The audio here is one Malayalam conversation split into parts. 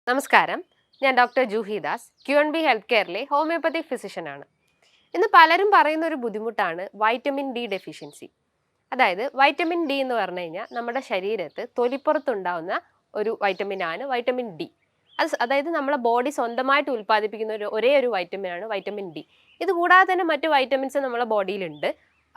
നമസ്കാരം, ഞാൻ doctor Juhi Das, QNB health കെയറിലെ ഹോമിയോപ്പതി ഫിസിഷ്യനാണ്. ഇന്ന് പലരും പറയുന്ന ഒരു ബുദ്ധിമുട്ടാണ് വൈറ്റമിൻ ഡി ഡെഫിഷ്യൻസി. അതായത് വൈറ്റമിൻ ഡി എന്ന് പറഞ്ഞു കഴിഞ്ഞാൽ നമ്മുടെ ശരീരത്ത് തൊലിപ്പുറത്തുണ്ടാവുന്ന ഒരു വൈറ്റമിനാണ് വൈറ്റമിൻ ഡി. അതായത് നമ്മളെ ബോഡി സ്വന്തമായിട്ട് ഉൽപ്പാദിപ്പിക്കുന്ന ഒരേ ഒരു വൈറ്റമിനാണ് വൈറ്റമിൻ ഡി. ഇത് കൂടാതെ തന്നെ മറ്റു വൈറ്റമിൻസ് നമ്മുടെ ബോഡിയിലുണ്ട്.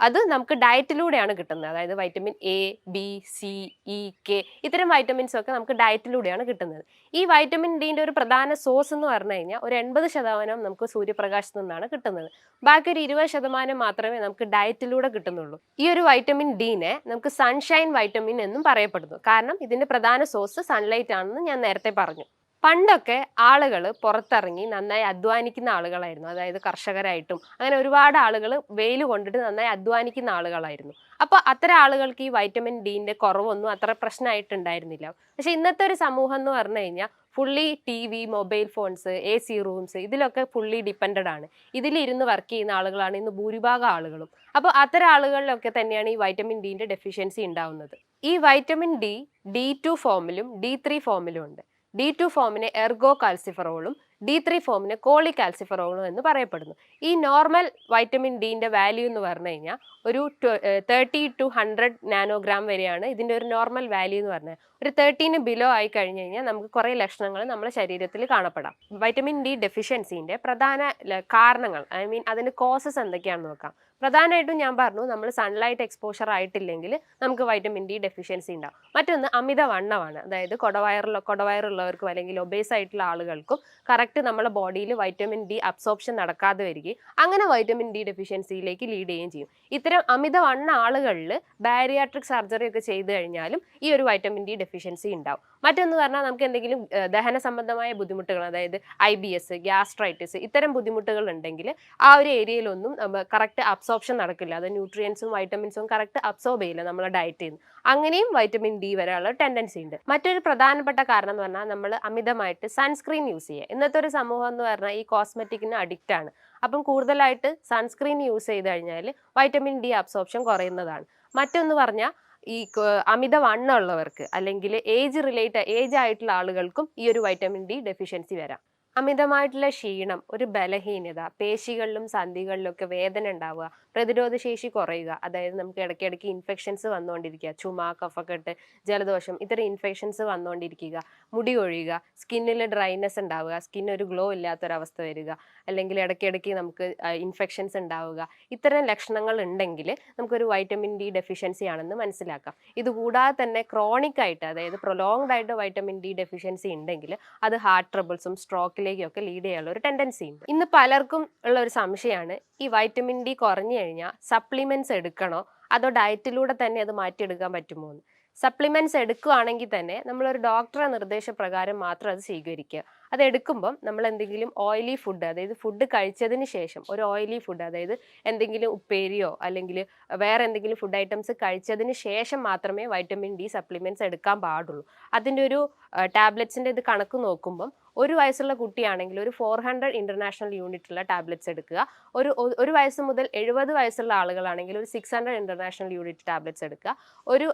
അത് നമുക്ക് ഡയറ്റിലൂടെയാണ് കിട്ടുന്നത്. അതായത് vitamin A, B, C, E, K ഇത്തരം വൈറ്റമിൻസ് ഒക്കെ നമുക്ക് ഡയറ്റിലൂടെയാണ് കിട്ടുന്നത്. ഈ വൈറ്റമിൻ ഡിന്റെ ഒരു പ്രധാന സോഴ്സ് എന്ന് പറഞ്ഞു കഴിഞ്ഞാൽ ഒരു 80% നമുക്ക് സൂര്യപ്രകാശത്തു നിന്നാണ് കിട്ടുന്നത്. ബാക്കി ഒരു 20% മാത്രമേ നമുക്ക് ഡയറ്റിലൂടെ കിട്ടുന്നുള്ളൂ. ഈ ഒരു വൈറ്റമിൻ ഡിനെ നമുക്ക് സൺഷൈൻ വൈറ്റമിൻ എന്നും പറയപ്പെടുന്നു. കാരണം ഇതിന്റെ പ്രധാന സോഴ്സ് സൺലൈറ്റ് ആണെന്ന് ഞാൻ നേരത്തെ പറഞ്ഞു. പണ്ടൊക്കെ ആളുകൾ പുറത്തിറങ്ങി നന്നായി അധ്വാനിക്കുന്ന ആളുകളായിരുന്നു. അതായത് കർഷകരായിട്ടും അങ്ങനെ ഒരുപാട് ആളുകൾ വെയിൽ കൊണ്ടിട്ട് നന്നായി അധ്വാനിക്കുന്ന ആളുകളായിരുന്നു. അപ്പോൾ അത്തരം ആളുകൾക്ക് ഈ വൈറ്റമിൻ ഡിന്റെ കുറവൊന്നും അത്ര പ്രശ്നമായിട്ടുണ്ടായിരുന്നില്ല. പക്ഷെ ഇന്നത്തെ ഒരു സമൂഹം എന്ന് പറഞ്ഞു കഴിഞ്ഞാൽ fully TV, mobile phones, AC rooms ഇതിലൊക്കെ ഫുള്ളി ഡിപ്പെൻഡഡ് ആണ്. ഇതിലിരുന്ന് വർക്ക് ചെയ്യുന്ന ആളുകളാണ് ഇന്ന് ഭൂരിഭാഗം ആളുകളും. അപ്പോൾ അത്തരം ആളുകളിലൊക്കെ തന്നെയാണ് ഈ വൈറ്റമിൻ ഡിന്റെ ഡെഫിഷ്യൻസി ഉണ്ടാവുന്നത്. ഈ വൈറ്റമിൻ ഡി D2 ഫോമിലും D3 ഫോമിലും ഉണ്ട്. D2 ഫോമിനെ എർഗോ കാൽസിഫറോളും D3 ഫോമിന് കോളികാൽസിഫറോളും എന്ന് പറയപ്പെടുന്നു. ഈ നോർമൽ വൈറ്റമിൻ ഡിന്റെ വാല്യൂ എന്ന് പറഞ്ഞു കഴിഞ്ഞാൽ ഒരു 30 to 100 നാനോഗ്രാം വരെയാണ് ഇതിന്റെ ഒരു നോർമൽ വാല്യൂ എന്ന് പറഞ്ഞാൽ. ഒരു 13 ബിലോ ആയി കഴിഞ്ഞു കഴിഞ്ഞാൽ നമുക്ക് കുറേ ലക്ഷണങ്ങൾ നമ്മുടെ ശരീരത്തിൽ കാണപ്പെടാം. വൈറ്റമിൻ ഡി ഡെഫിഷ്യൻസിന്റെ പ്രധാന കാരണങ്ങൾ, അതിന്റെ കോസസ് എന്തൊക്കെയാണെന്ന് നോക്കാം. പ്രധാനമായിട്ടും ഞാൻ പറഞ്ഞു, നമ്മൾ സൺലൈറ്റ് എക്സ്പോഷർ ആയിട്ടില്ലെങ്കിൽ നമുക്ക് വൈറ്റമിൻ ഡി ഡെഫിഷ്യൻസി ഉണ്ടാവും. മറ്റൊന്ന് അമിതവണ്ണമാണ്. അതായത് കൊടവയറുള്ളവർക്കും അല്ലെങ്കിൽ ഒബേസ് ആയിട്ടുള്ള ആളുകൾക്കും കറക്റ്റ് നമ്മുടെ ബോഡിയിൽ വൈറ്റമിൻ ഡി അബ്സോർപ്ഷൻ നടക്കാതെ വരികയും അങ്ങനെ വൈറ്റമിൻ ഡി ഡെഫിഷ്യൻസിയിലേക്ക് ലീഡ് ചെയ്യുകയും ചെയ്യും. ഇത്തരം അമിതവണ്ണ ആളുകളിൽ ബാരിയാട്രിക് സർജറി ഒക്കെ ചെയ്തു കഴിഞ്ഞാലും ഈ ഒരു വൈറ്റമിൻ ഡി ഡെഫിഷ്യൻസി ഉണ്ടാവും. മറ്റൊന്ന് പറഞ്ഞാൽ നമുക്ക് എന്തെങ്കിലും ദഹന സംബന്ധമായ ബുദ്ധിമുട്ടുകൾ, അതായത് IBS, ഗ്യാസ്ട്രൈറ്റിസ് ഇത്തരം ബുദ്ധിമുട്ടുകൾ ഉണ്ടെങ്കിൽ ആ ഒരു ഏരിയയിലൊന്നും കറക്റ്റ് അബ്സോർപ്ഷൻ നടക്കില്ല. അത് ന്യൂട്രിയൻസും വൈറ്റമിൻസും കറക്റ്റ് അബ്സോർബ് ചെയ്യില്ല നമ്മുടെ ഡയറ്റിൽ നിന്ന്. അങ്ങനെയും വൈറ്റമിൻ ഡി വരാനുള്ള ടെൻഡൻസി ഉണ്ട്. മറ്റൊരു പ്രധാനപ്പെട്ട കാരണം എന്ന് പറഞ്ഞാൽ നമ്മൾ അമിതമായിട്ട് സൺസ്ക്രീൻ യൂസ് ചെയ്യുക. ഇന്നത്തെ ഒരു സമൂഹം എന്ന് പറഞ്ഞാൽ ഈ കോസ്മെറ്റിക്കിന് അഡിക്റ്റ് ആണ്. അപ്പം കൂടുതലായിട്ട് സൺസ്ക്രീൻ യൂസ് ചെയ്ത് കഴിഞ്ഞാൽ വൈറ്റമിൻ ഡി അബ്സോർപ്ഷൻ കുറയുന്നതാണ്. മറ്റൊന്ന് പറഞ്ഞാൽ ഈ അമിതവണ്ണമുള്ളവർക്ക് അല്ലെങ്കിൽ ഏജ് ആയിട്ടുള്ള ആളുകൾക്കും ഈ ഒരു വൈറ്റമിൻ ഡി ഡെഫിഷ്യൻസി വരാം. അമിതമായിട്ടുള്ള ക്ഷീണം, ഒരു ബലഹീനത, പേശികളിലും സന്ധികളിലും ഒക്കെ വേദന ഉണ്ടാവുക, പ്രതിരോധശേഷി കുറയുക, അതായത് നമുക്ക് ഇടയ്ക്കിടയ്ക്ക് ഇൻഫെക്ഷൻസ് വന്നുകൊണ്ടിരിക്കുക, ചുമ, കഫക്കെട്ട്, ജലദോഷം ഇത്തരം ഇൻഫെക്ഷൻസ് വന്നുകൊണ്ടിരിക്കുക, മുടി കൊഴിയുക, സ്കിന്നിൽ ഡ്രൈനെസ് ഉണ്ടാവുക, സ്കിൻ ഒരു ഗ്ലോ ഇല്ലാത്തൊരവസ്ഥ വരിക, അല്ലെങ്കിൽ ഇടയ്ക്കിടയ്ക്ക് നമുക്ക് ഇൻഫെക്ഷൻസ് ഉണ്ടാവുക, ഇത്തരം ലക്ഷണങ്ങൾ ഉണ്ടെങ്കിൽ നമുക്കൊരു വൈറ്റമിൻ ഡി ഡെഫിഷ്യൻസി ആണെന്ന് മനസ്സിലാക്കാം. ഇതുകൂടാതെ തന്നെ ക്രോണിക് ആയിട്ട്, അതായത് പ്രൊലോങ്ഡ് ആയിട്ട് വൈറ്റമിൻ ഡി ഡെഫിഷ്യൻസി ഉണ്ടെങ്കിൽ അത് ഹാർട്ട് ട്രബിൾസും സ്ട്രോക്കിലേക്കൊക്കെ ലീഡ് ചെയ്യാനുള്ള ഒരു ടെൻഡൻസി ഉണ്ട്. ഇന്ന് പലർക്കും ഉള്ള ഒരു സംശയമാണ്, ഈ വൈറ്റമിൻ ഡി കുറഞ്ഞു കഴിഞ്ഞാൽ സപ്ലിമെന്റ്സ് എടുക്കണോ അതോ ഡയറ്റിലൂടെ തന്നെ അത് മാറ്റിയെടുക്കാൻ പറ്റുമോ എന്ന്. സപ്ലിമെന്റ്സ് എടുക്കുകയാണെങ്കിൽ തന്നെ നമ്മളൊരു ഡോക്ടറുടെ നിർദ്ദേശപ്രകാരം മാത്രം അത് സ്വീകരിക്കുക. അത് എടുക്കുമ്പം നമ്മൾ എന്തെങ്കിലും ഓയിലി ഫുഡ്, അതായത് ഫുഡ് കഴിച്ചതിന് ശേഷം ഒരു ഓയിലി ഫുഡ്, അതായത് എന്തെങ്കിലും ഉപ്പേരിയോ അല്ലെങ്കിൽ വേറെ എന്തെങ്കിലും ഫുഡ് ഐറ്റംസ് കഴിച്ചതിന് ശേഷം മാത്രമേ വൈറ്റമിൻ ഡി സപ്ലിമെന്റ്സ് എടുക്കാൻ പാടുള്ളൂ. അതിൻ്റെ ഒരു ടാബ്ലറ്റ്സിൻ്റെ ഇത് കണക്ക് നോക്കുമ്പം ഒരു വയസ്സുള്ള കുട്ടിയാണെങ്കിൽ ഒരു 400 ഇന്റർനാഷണൽ യൂണിറ്റ് ഉള്ള ടാബ്ലറ്റ്സ് എടുക്കുക. ഒരു വയസ്സ് മുതൽ 70 വയസ്സുള്ള ആളുകളാണെങ്കിൽ ഒരു 600 ഇന്റർനാഷണൽ യൂണിറ്റ് ടാബ്ലറ്റ്സ് എടുക്കുക. ഒരു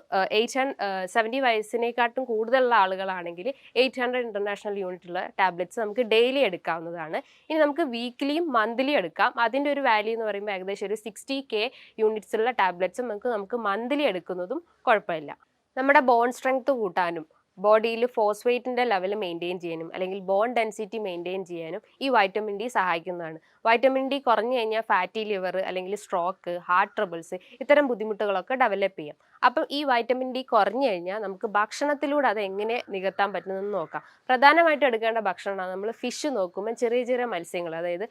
70 വയസ്സിനെക്കാട്ടും കൂടുതലുള്ള ആളുകളാണെങ്കിൽ 800 ഇന്റർനാഷണൽ യൂണിറ്റ് ഉള്ള ടാബ്ലറ്റ്സ് നമുക്ക് ഡെയിലി എടുക്കാവുന്നതാണ്. ഇനി നമുക്ക് വീക്ക്ലിയും മന്ത്ലിയും എടുക്കാം. അതിൻ്റെ ഒരു വാല്യൂ എന്ന് പറയുമ്പോൾ ഏകദേശം ഒരു 60K യൂണിറ്റ്സ് ഉള്ള ടാബ്ലറ്റ്സ് നമുക്ക് മന്ത്ലി എടുക്കുന്നതും കുഴപ്പമില്ല. നമ്മുടെ ബോൺ സ്ട്രെങ്ത് കൂട്ടാനും ബോഡിയിൽ ഫോസ്ഫേറ്റിൻ്റെ ലെവൽ മെയിൻറ്റെയിൻ ചെയ്യാനും അല്ലെങ്കിൽ ബോൺ ഡെൻസിറ്റി മെയിൻറ്റെയിൻ ചെയ്യാനും ഈ വൈറ്റമിൻ ഡി സഹായിക്കുന്നതാണ്. വൈറ്റമിൻ ഡി കുറഞ്ഞു കഴിഞ്ഞാൽ ഫാറ്റി ലിവർ അല്ലെങ്കിൽ സ്ട്രോക്ക്, ഹാർട്ട് ട്രബിൾസ് ഇത്തരം ബുദ്ധിമുട്ടുകളൊക്കെ ഡെവലപ്പ് ചെയ്യും. അപ്പം ഈ വൈറ്റമിൻ ഡി കുറഞ്ഞു കഴിഞ്ഞാൽ നമുക്ക് ഭക്ഷണത്തിലൂടെ അത് എങ്ങനെ നികത്താൻ പറ്റുന്നതെന്ന് നോക്കാം. പ്രധാനമായിട്ടും എടുക്കേണ്ട ഭക്ഷണമാണ് നമ്മൾ ഫിഷ് നോക്കുമ്പോൾ ചെറിയ ചെറിയ മത്സ്യങ്ങൾ, അതായത്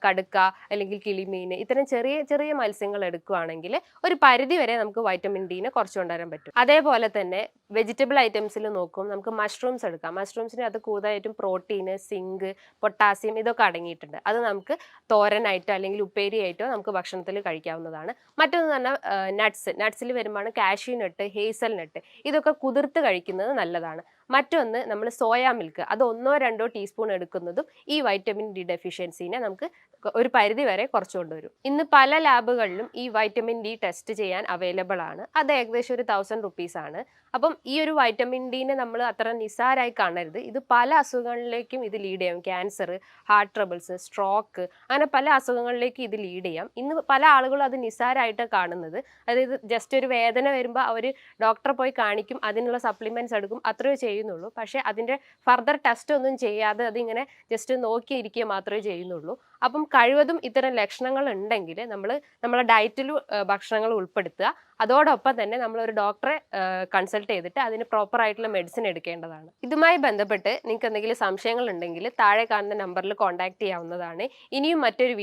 കടുക്ക അല്ലെങ്കിൽ കിളിമീൻ ഇത്തരം ചെറിയ ചെറിയ മത്സ്യങ്ങൾ എടുക്കുകയാണെങ്കിൽ ഒരു പരിധി വരെ നമുക്ക് വൈറ്റമിൻ ഡിനെ കുറച്ച് കൊണ്ടുവരാൻ പറ്റും. അതേപോലെ തന്നെ വെജിറ്റബിൾ ഐറ്റംസിൽ നോക്കും നമുക്ക് മഷ്റൂംസ് എടുക്കാം. മഷ്റൂംസിന് അത് കൂടുതലായിട്ടും പ്രോട്ടീന്, സിങ്ക്, പൊട്ടാസ്യം ഇതൊക്കെ അടങ്ങിയിട്ടുണ്ട്. അത് നമുക്ക് തോരനായിട്ടോ അല്ലെങ്കിൽ ഉപ്പേരിയായിട്ടോ നമുക്ക് ഭക്ഷണത്തിൽ കഴിക്കാവുന്നതാണ്. മറ്റൊന്ന് പറഞ്ഞാൽ നട്ട്സിൽ വരുമ്പോഴാണ് കാഷ്യൂ നട്ട്, ഹേസൽ നട്ട് ഇതൊക്കെ കുതിർത്ത് കഴിക്കുന്നത് നല്ലതാണ്. മറ്റൊന്ന് നമ്മൾ സോയാ മിൽക്ക് അത് 1-2 ടീസ്പൂൺ എടുക്കുന്നതും ഈ വൈറ്റമിൻ ഡി ഡെഫിഷ്യൻസിനെ നമുക്ക് ഒരു പരിധി വരെ കുറച്ചു കൊണ്ടുവരും. ഇന്ന് പല ലാബുകളിലും ഈ വൈറ്റമിൻ ഡി ടെസ്റ്റ് ചെയ്യാൻ അവൈലബിൾ ആണ്. അത് ഏകദേശം ഒരു 1000 റുപ്പീസ് ആണ്. അപ്പം ഈ ഒരു വൈറ്റമിൻ ഡിനെ നമ്മൾ അത്ര നിസ്സാരമായി കാണരുത്. ഇത് പല അസുഖങ്ങളിലേക്കും ഇത് ലീഡ് ചെയ്യാം. ക്യാൻസർ, ഹാർട്ട് ട്രബിൾസ്, സ്ട്രോക്ക്, അങ്ങനെ പല അസുഖങ്ങളിലേക്ക് ഇത് ലീഡ് ചെയ്യാം. ഇന്ന് പല ആളുകളും അത് നിസ്സാരമായിട്ട് കാണുന്നത്. അതായത് ജസ്റ്റ് ഒരു വേദന വരുമ്പോൾ അവർ ഡോക്ടറെ പോയി കാണിക്കും, അതിനുള്ള സപ്ലിമെന്റ്സ് എടുക്കും, അത്രയേ ചെയ്യുന്നുള്ളൂ. പക്ഷേ അതിൻ്റെ ഫർദർ ടെസ്റ്റ് ഒന്നും ചെയ്യാതെ അതിങ്ങനെ ജസ്റ്റ് നോക്കിയിരിക്കുക മാത്രമേ ചെയ്യുന്നുള്ളൂ. അപ്പം കഴിവതും ഇത്തരം ലക്ഷണങ്ങൾ ഉണ്ടെങ്കിൽ നമ്മൾ നമ്മളെ ഡയറ്റിൽ ഭക്ഷണങ്ങൾ ഉൾപ്പെടുത്തുക. അതോടൊപ്പം തന്നെ നമ്മളൊരു ഡോക്ടറെ കൺസൾട്ട് ചെയ്തിട്ട് അതിന് പ്രോപ്പർ ആയിട്ടുള്ള മെഡിസിൻ എടുക്കേണ്ടതാണ്. ഇതുമായി ബന്ധപ്പെട്ട് നിങ്ങൾക്ക് എന്തെങ്കിലും സംശയങ്ങൾ ഉണ്ടെങ്കിൽ താഴെ കാണുന്ന നമ്പറിൽ കോൺടാക്ട് ചെയ്യാവുന്നതാണ്. ഇനിയും മറ്റൊരു